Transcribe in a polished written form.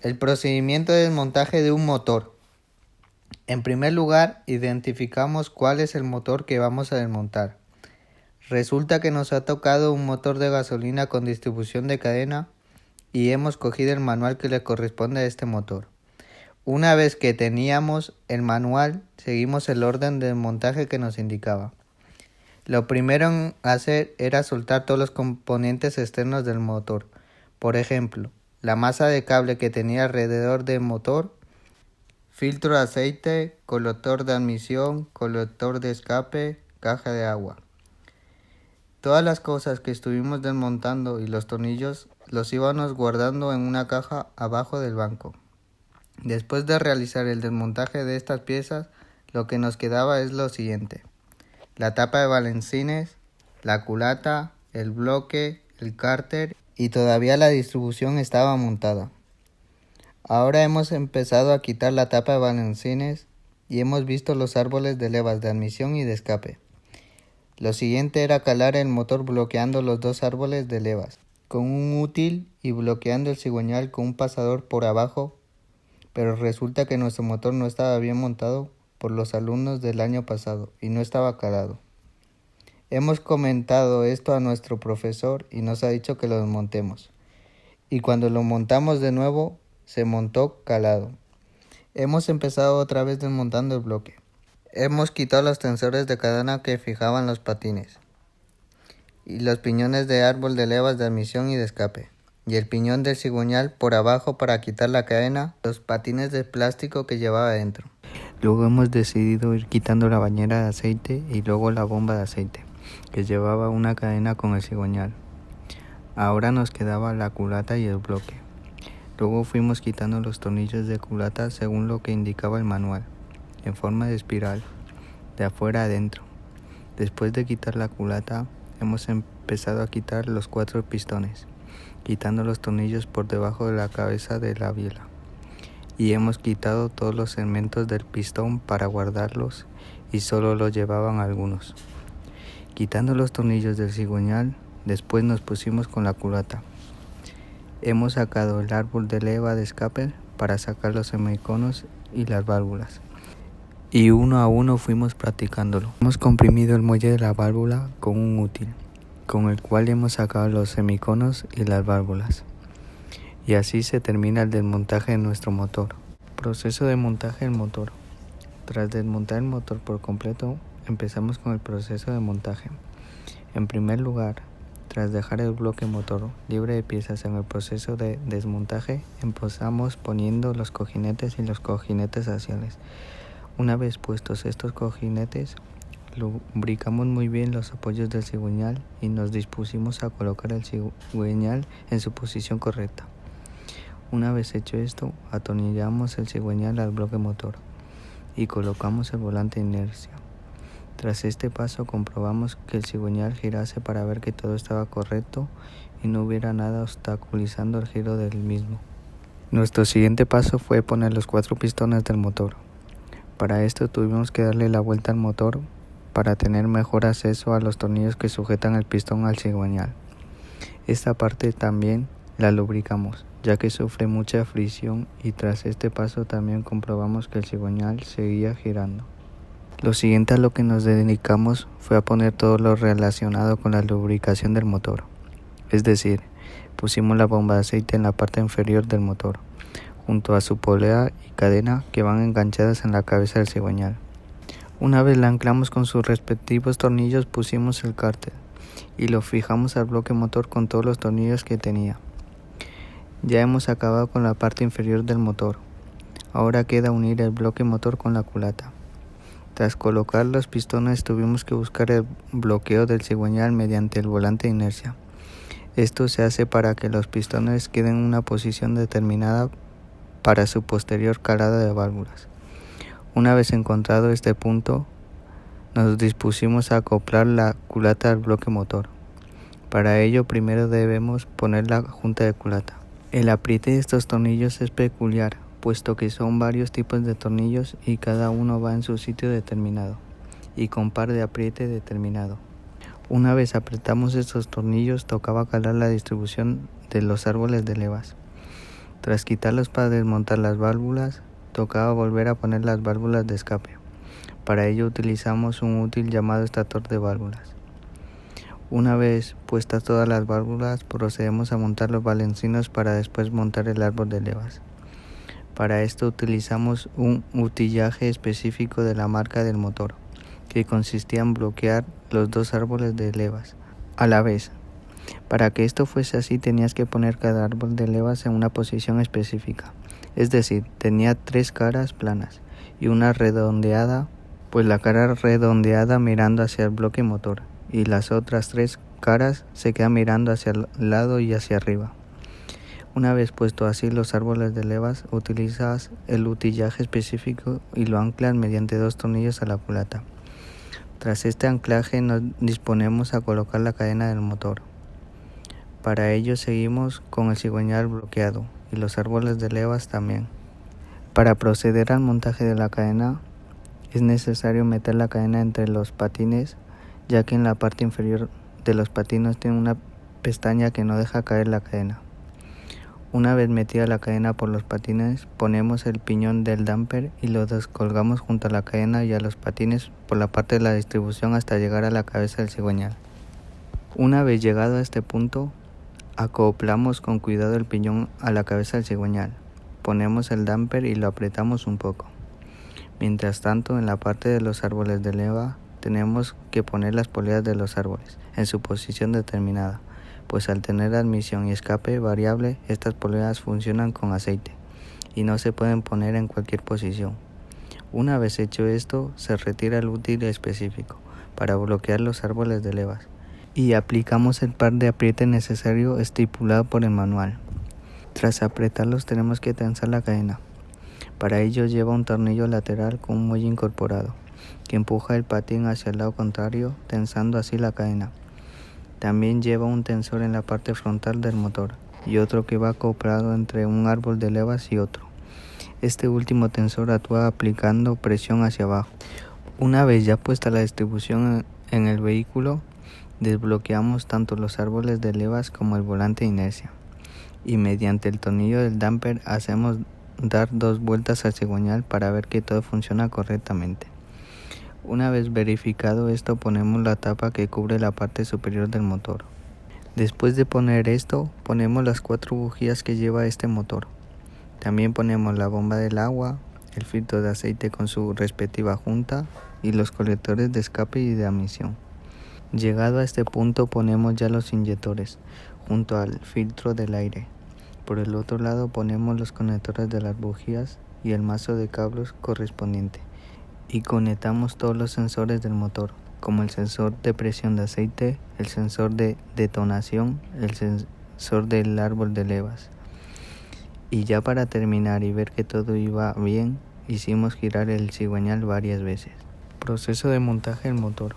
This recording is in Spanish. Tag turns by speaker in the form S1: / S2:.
S1: El procedimiento de desmontaje de un motor. En primer lugar, identificamos cuál es el motor que vamos a desmontar. Resulta que nos ha tocado un motor de gasolina con distribución de cadena y hemos cogido el manual que le corresponde a este motor. Una vez que teníamos el manual, seguimos el orden de desmontaje que nos indicaba. Lo primero en hacer era soltar todos los componentes externos del motor. Por ejemplo, la masa de cable que tenía alrededor del motor, filtro de aceite, colector de admisión, colector de escape, caja de agua. Todas las cosas que estuvimos desmontando y los tornillos los íbamos guardando en una caja abajo del banco. Después de realizar el desmontaje de estas piezas, lo que nos quedaba es lo siguiente: la tapa de balancines, la culata, el bloque, el cárter y todavía la distribución estaba montada. Ahora hemos empezado a quitar la tapa de balancines y hemos visto los árboles de levas de admisión y de escape. Lo siguiente era calar el motor bloqueando los dos árboles de levas con un útil y bloqueando el cigüeñal con un pasador por abajo, pero resulta que nuestro motor no estaba bien montado por los alumnos del año pasado y no estaba calado. Hemos comentado esto a nuestro profesor y nos ha dicho que lo desmontemos. Y cuando lo montamos de nuevo, se montó calado. Hemos empezado otra vez desmontando el bloque. Hemos quitado los tensores de cadena que fijaban los patines y los piñones de árbol de levas de admisión y de escape, y el piñón del cigüeñal por abajo para quitar la cadena, los patines de plástico que llevaba dentro. Luego hemos decidido ir quitando la bañera de aceite y luego la bomba de aceite, que llevaba una cadena con el cigüeñal. Ahora nos quedaba la culata y el bloque. Luego fuimos quitando los tornillos de culata según lo que indicaba el manual, en forma de espiral, de afuera adentro. Después de quitar la culata, hemos empezado a quitar los 4 pistones, quitando los tornillos por debajo de la cabeza de la biela. Y hemos quitado todos los segmentos del pistón para guardarlos y solo los llevaban algunos. Quitando los tornillos del cigüeñal, después nos pusimos con la culata. Hemos sacado el árbol de leva de escape para sacar los semiconos y las válvulas. Y uno a uno fuimos practicándolo. Hemos comprimido el muelle de la válvula con un útil, con el cual hemos sacado los semiconos y las válvulas. Y así se termina el desmontaje de nuestro motor. Proceso de montaje del motor. Tras desmontar el motor por completo, empezamos con el proceso de montaje. En primer lugar, tras dejar el bloque motor libre de piezas en el proceso de desmontaje, empezamos poniendo los cojinetes y los cojinetes axiales. Una vez puestos estos cojinetes, lubricamos muy bien los apoyos del cigüeñal y nos dispusimos a colocar el cigüeñal en su posición correcta. Una vez hecho esto, atornillamos el cigüeñal al bloque motor y colocamos el volante de inercia. Tras este paso comprobamos que el cigüeñal girase para ver que todo estaba correcto y no hubiera nada obstaculizando el giro del mismo. Nuestro siguiente paso fue poner los 4 pistones del motor. Para esto tuvimos que darle la vuelta al motor para tener mejor acceso a los tornillos que sujetan el pistón al cigüeñal. Esta parte también la lubricamos, ya que sufre mucha fricción, y tras este paso también comprobamos que el cigüeñal seguía girando. Lo siguiente a lo que nos dedicamos fue a poner todo lo relacionado con la lubricación del motor. Es decir, pusimos la bomba de aceite en la parte inferior del motor, junto a su polea y cadena que van enganchadas en la cabeza del cigüeñal. Una vez la anclamos con sus respectivos tornillos, pusimos el cárter y lo fijamos al bloque motor con todos los tornillos que tenía. Ya hemos acabado con la parte inferior del motor. Ahora queda unir el bloque motor con la culata. Tras colocar los pistones tuvimos que buscar el bloqueo del cigüeñal mediante el volante de inercia. Esto se hace para que los pistones queden en una posición determinada para su posterior calada de válvulas. Una vez encontrado este punto, nos dispusimos a acoplar la culata al bloque motor. Para ello primero debemos poner la junta de culata. El apriete de estos tornillos es peculiar, puesto que son varios tipos de tornillos y cada uno va en su sitio determinado y con par de apriete determinado. Una vez apretamos estos tornillos, tocaba calar la distribución de los árboles de levas. Tras quitarlos para desmontar las válvulas, tocaba volver a poner las válvulas de escape. Para ello utilizamos un útil llamado estator de válvulas. Una vez puestas todas las válvulas, procedemos a montar los balancinos para después montar el árbol de levas. Para esto utilizamos un utillaje específico de la marca del motor, que consistía en bloquear los dos árboles de levas a la vez. Para que esto fuese así, tenías que poner cada árbol de levas en una posición específica, es decir, tenía 3 caras planas y una redondeada, pues la cara redondeada mirando hacia el bloque motor y las otras 3 caras se quedan mirando hacia el lado y hacia arriba. Una vez puesto así los árboles de levas, utilizas el utillaje específico y lo anclas mediante 2 tornillos a la culata. Tras este anclaje nos disponemos a colocar la cadena del motor. Para ello seguimos con el cigüeñal bloqueado y los árboles de levas también. Para proceder al montaje de la cadena es necesario meter la cadena entre los patines, ya que en la parte inferior de los patines tiene una pestaña que no deja caer la cadena. Una vez metida la cadena por los patines, ponemos el piñón del damper y lo descolgamos junto a la cadena y a los patines por la parte de la distribución hasta llegar a la cabeza del cigüeñal. Una vez llegado a este punto, acoplamos con cuidado el piñón a la cabeza del cigüeñal. Ponemos el damper y lo apretamos un poco. Mientras tanto, en la parte de los árboles de leva, tenemos que poner las poleas de los árboles en su posición determinada, pues al tener admisión y escape variable, estas poleas funcionan con aceite y no se pueden poner en cualquier posición. Una vez hecho esto, se retira el útil específico para bloquear los árboles de levas y aplicamos el par de apriete necesario estipulado por el manual. Tras apretarlos tenemos que tensar la cadena. Para ello lleva un tornillo lateral con un muelle incorporado, que empuja el patín hacia el lado contrario, tensando así la cadena. También lleva un tensor en la parte frontal del motor y otro que va acoplado entre un árbol de levas y otro. Este último tensor actúa aplicando presión hacia abajo. Una vez ya puesta la distribución en el vehículo, desbloqueamos tanto los árboles de levas como el volante de inercia y mediante el tornillo del damper hacemos dar 2 vueltas al cigüeñal para ver que todo funciona correctamente. Una vez verificado esto, ponemos la tapa que cubre la parte superior del motor. Después de poner esto, ponemos las 4 bujías que lleva este motor. También ponemos la bomba del agua, el filtro de aceite con su respectiva junta y los colectores de escape y de admisión. Llegado a este punto ponemos ya los inyectores junto al filtro del aire. Por el otro lado ponemos los conectores de las bujías y el mazo de cables correspondiente y conectamos todos los sensores del motor, como el sensor de presión de aceite, el sensor de detonación, el sensor del árbol de levas. Y ya para terminar y ver que todo iba bien, hicimos girar el cigüeñal varias veces. Proceso de montaje del motor.